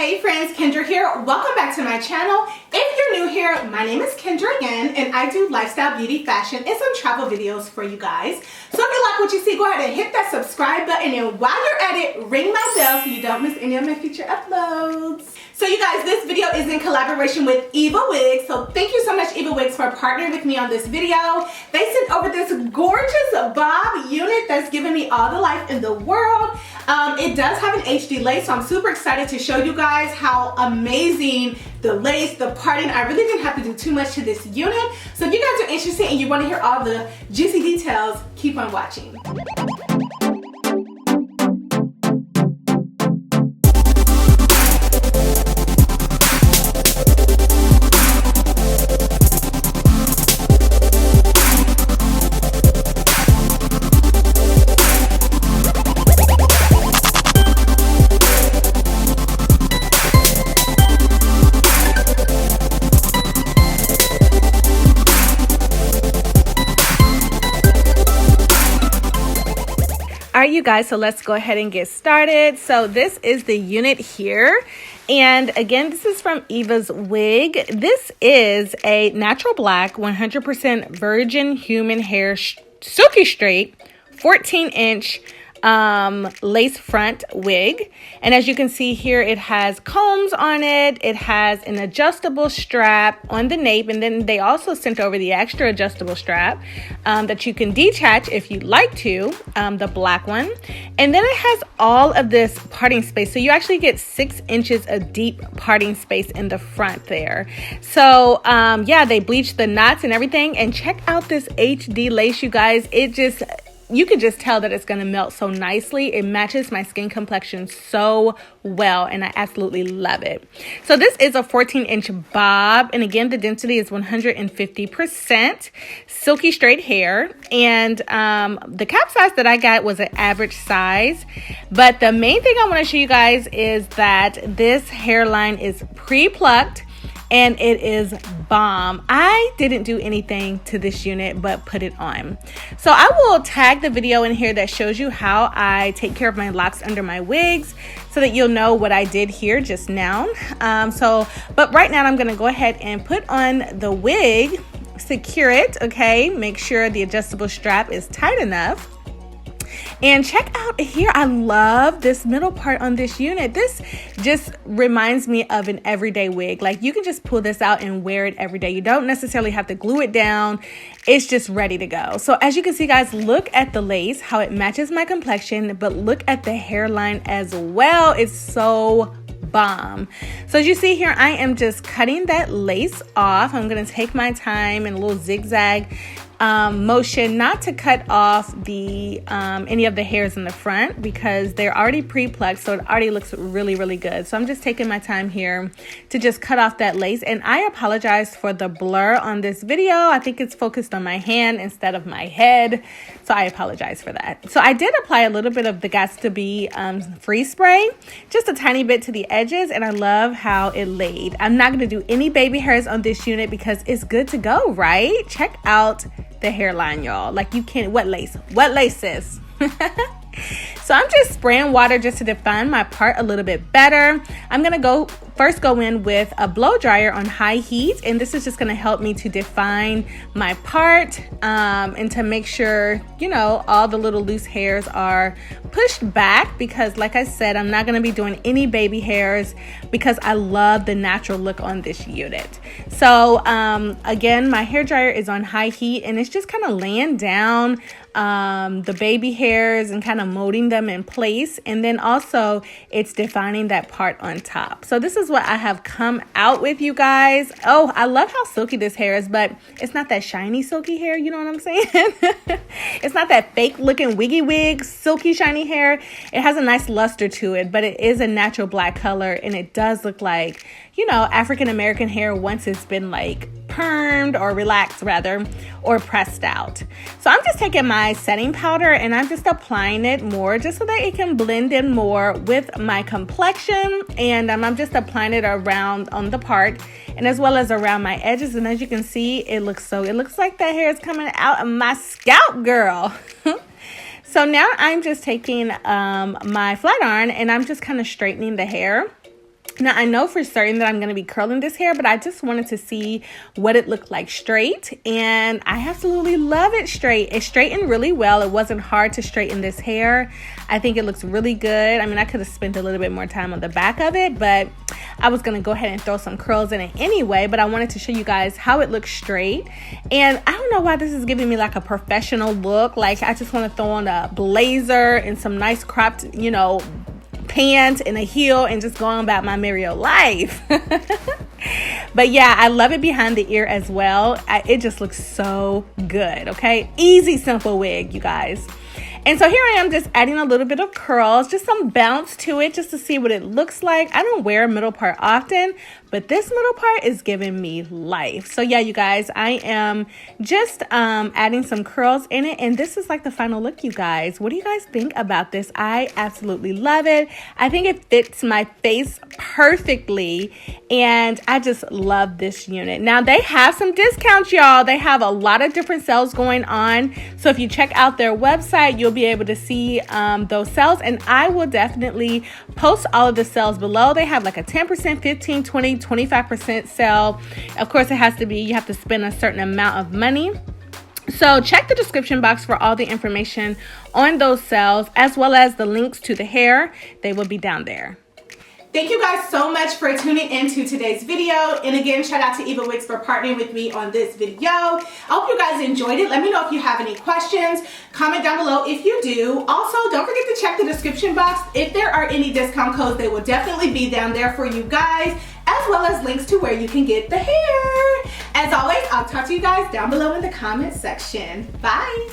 Hey friends, Kendra here. Welcome back to my channel. If you're new here, my name is Kendra again, and I do lifestyle, beauty, fashion, and some travel videos for you guys. So if you like what you see, go ahead and hit that subscribe button, and while you're at it, ring my bell so you don't miss any of my future uploads. So you guys, this video is in collaboration with Eva Wigs. So thank you so much, Eva Wigs, for partnering with me on this video. They sent over this gorgeous bob unit that's giving me all the life in the world. It does have an HD lace, so I'm super excited to show you guys how amazing the lace, the parting. I really didn't have to do too much to this unit. So if you guys are interested and you want to hear all the juicy details, keep on watching. Alright you guys, so let's go ahead and get started. So this is the unit here, and again, this is from Eva's Wig. This is a natural black 100% virgin human hair silky straight 14-inch lace front wig, and as you can see here, it has combs on it. It has an adjustable strap on the nape, and then they also sent over the extra adjustable strap that you can detach if you'd like to, the black one. And then it has all of this parting space, so you actually get 6 inches of deep parting space in the front there. So yeah, they bleached the knots and everything, and check out this HD lace, you guys. You could just tell that it's going to melt so nicely. It matches my skin complexion so well, and I absolutely love it. So this is a 14-inch bob, and again, the density is 150% silky straight hair, and the cap size that I got was an average size. But the main thing I want to show you guys is that this hairline is pre-plucked, and it is bomb. I didn't do anything to this unit but put it on. So I will tag the video in here that shows you how I take care of my locks under my wigs, so that you'll know what I did here just now. But right now I'm gonna go ahead and put on the wig, secure it, okay? Make sure the adjustable strap is tight enough. And check out here, I love this middle part on this unit. This just reminds me of an everyday wig. Like, you can just pull this out and wear it every day. You don't necessarily have to glue it down. It's just ready to go. So as you can see, guys, look at the lace, how it matches my complexion, but look at the hairline as well. It's so bomb. So as you see here, I am just cutting that lace off. I'm going to take my time in a little zigzag motion, not to cut off the any of the hairs in the front, because they're already pre-plucked, so it already looks really, really good. So I'm just taking my time here to just cut off that lace, and I apologize for the blur on this video. I think it's focused on my hand instead of my head, so I apologize for that. So I did apply a little bit of the Gots to Be freeze spray, just a tiny bit to the edges, and I love how it laid. I'm not going to do any baby hairs on this unit because it's good to go, right? Check out the hairline, y'all. Like, you can't, what lace sis? So I'm just spraying water just to define my part a little bit better. I'm gonna first go in with a blow dryer on high heat, and this is just gonna help me to define my part and to make sure, you know, all the little loose hairs are pushed back, because like I said, I'm not gonna be doing any baby hairs because I love the natural look on this unit. So again, my hair dryer is on high heat, and it's just kind of laying down the baby hairs and kind of molding them in place, and then also it's defining that part on top. So this is what I have come out with, you guys. Oh, I love how silky this hair is, but it's not that shiny silky hair, you know what I'm saying? It's not that fake looking wiggy wig silky shiny hair. It has a nice luster to it, but it is a natural black color, and it does look like, you know, African American hair once it's been like permed, or relaxed rather, or pressed out. So I'm just taking my setting powder and I'm just applying it more just so that it can blend in more with my complexion, and I'm just applying it around on the part and as well as around my edges. And as you can see, it looks like that hair is coming out of my scalp, girl. So now I'm just taking my flat iron and I'm just kind of straightening the hair. Now, I know for certain that I'm going to be curling this hair, but I just wanted to see what it looked like straight, and I absolutely love it straight. It straightened really well. It wasn't hard to straighten this hair. I think it looks really good. I mean, I could have spent a little bit more time on the back of it, but I was going to go ahead and throw some curls in it anyway, but I wanted to show you guys how it looks straight. And I don't know why this is giving me like a professional look. Like, I just want to throw on a blazer and some nice cropped, you know, pants and a heel and just go on about my merry old life. But yeah, I love it behind the ear as well. It just looks so good. Okay, easy, simple wig, you guys. And so here I am just adding a little bit of curls, just some bounce to it, just to see what it looks like. I don't wear a middle part often, but this middle part is giving me life. So yeah, you guys, I am just adding some curls in it, and this is like the final look, you guys. What do you guys think about this? I absolutely love it. I think it fits my face perfectly, and I just love this unit. Now, they have some discounts, y'all. They have a lot of different sales going on. So if you check out their website, you'll be able to see those sales, and I will definitely post all of the sales below. They have like a 10%, 15, 20, 25% sale. Of course, it has to be, you have to spend a certain amount of money. So check the description box for all the information on those sales, as well as the links to the hair. They will be down there. Thank you guys so much for tuning into today's video. And again, shout out to Eva Wigs for partnering with me on this video. I hope you guys enjoyed it. Let me know if you have any questions. Comment down below if you do. Also, don't forget to check the description box. If there are any discount codes, they will definitely be down there for you guys, as well as links to where you can get the hair. As always, I'll talk to you guys down below in the comment section. Bye.